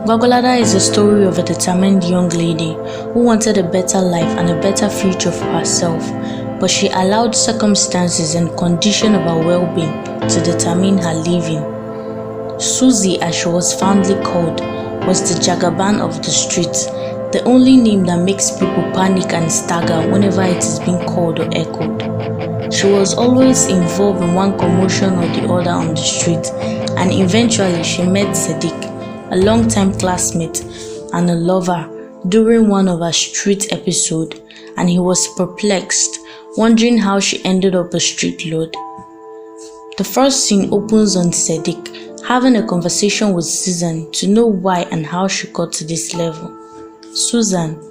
GWAGWALADA is a story of a determined young lady who wanted a better life and a better future for herself, but she allowed circumstances and condition of her well-being to determine her living. Susie, as she was fondly called, was the Jagaban of the streets, the only name that makes people panic and stagger whenever it is being called or echoed. She was always involved in one commotion or the other on the street, and eventually she met Sadiq, a long-time classmate and a lover, during one of her street episodes, and he was perplexed, wondering how she ended up a street lord. The first scene opens on Sadiq having a conversation with Susan to know why and how she got to this level. Susan,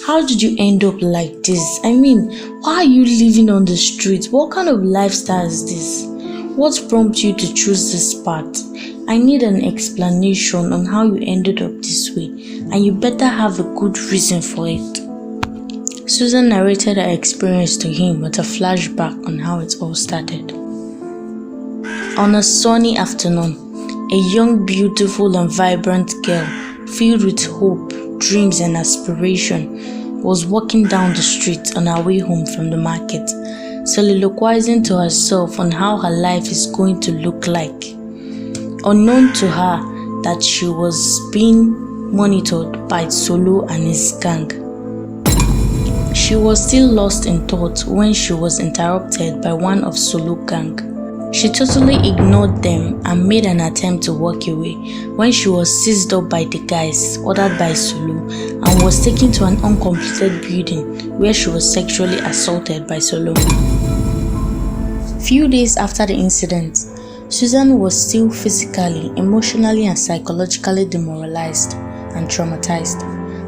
how did you end up like this? I mean, why are you living on the streets? What kind of lifestyle is this? What prompted you to choose this path? I need an explanation on how you ended up this way, and you better have a good reason for it. Susan narrated her experience to him with a flashback on how it all started. On a sunny afternoon, a young, beautiful and vibrant girl, filled with hope, dreams and aspiration, was walking down the street on her way home from the market, soliloquizing to herself on how her life is going to look like. Unknown to her that she was being monitored by Solo and his gang. She was still lost in thought when she was interrupted by one of Solo's gang. She totally ignored them and made an attempt to walk away when she was seized up by the guys ordered by Solo and was taken to an uncompleted building where she was sexually assaulted by Solo. Few days after the incident, Susan was still physically, emotionally and psychologically demoralized and traumatized.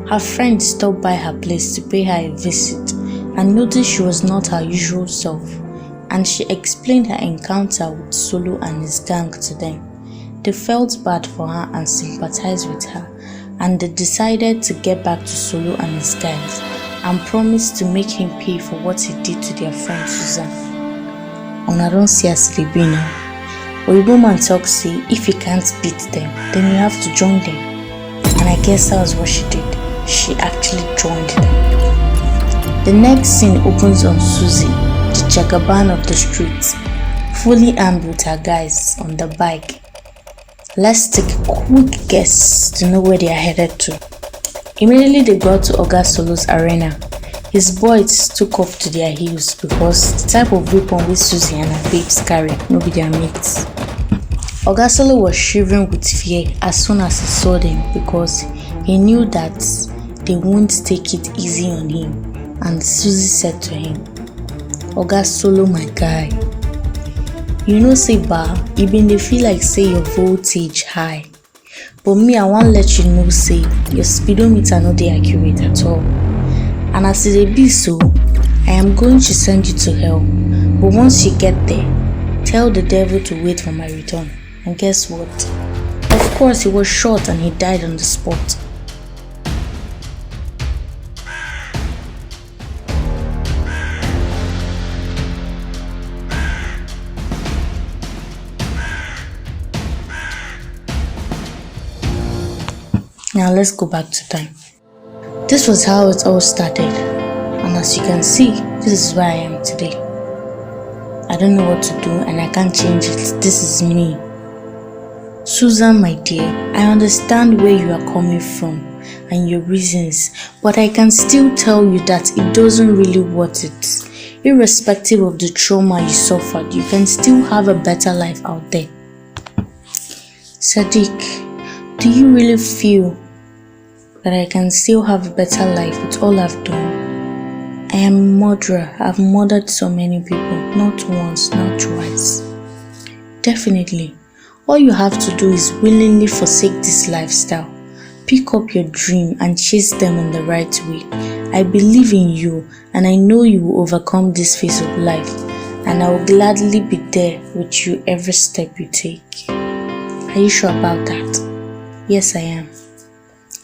Her friend stopped by her place to pay her a visit and noticed she was not her usual self, and she explained her encounter with Solo and his gang to them. They felt bad for her and sympathized with her, and they decided to get back to Solo and his guys and promised to make him pay for what he did to their friend Susan. And I don't see a sleepy now. Oyibo man talks say if you can't beat them, then you have to join them. And I guess that was what she did. She actually joined them. The next scene opens on Susie, the Jagaban of the streets, fully armed with her guys on the bike. Let's take a quick guess to know where they are headed to. Immediately they got to Oga Solo's arena. His boys took off to their heels because the type of weapon which Susie and her babes carry no be their mates. Oga Solo was shivering with fear as soon as he saw them because he knew that they won't take it easy on him, and Susie said to him, "Oga Solo, my guy, you know say ba, you been dey feel like say your voltage high, but me I wan let you know say your speedometer no dey accurate at all. And as it be so, I am going to send you to hell. But once you get there, tell the devil to wait for my return." And guess what? Of course, he was shot and he died on the spot. Now let's go back to time. This was how it all started, and as you can see, this is where I am today. I don't know what to do and I can't change it. This is me. Susan, my dear, I understand where you are coming from and your reasons, but I can still tell you that it doesn't really worth it. Irrespective of the trauma you suffered, you can still have a better life out there. Sadiq, do you really feel that I can still have a better life with all I've done? I am a murderer. I've murdered so many people, not once, not twice. Definitely, all you have to do is willingly forsake this lifestyle. Pick up your dream and chase them in the right way. I believe in you and I know you will overcome this phase of life, and I will gladly be there with you every step you take. Are you sure about that? Yes, I am.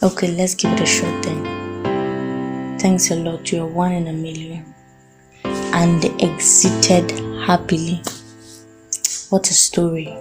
Okay, let's give it a shot then. Thanks a lot, you're one in a million. And they exited happily. What a story.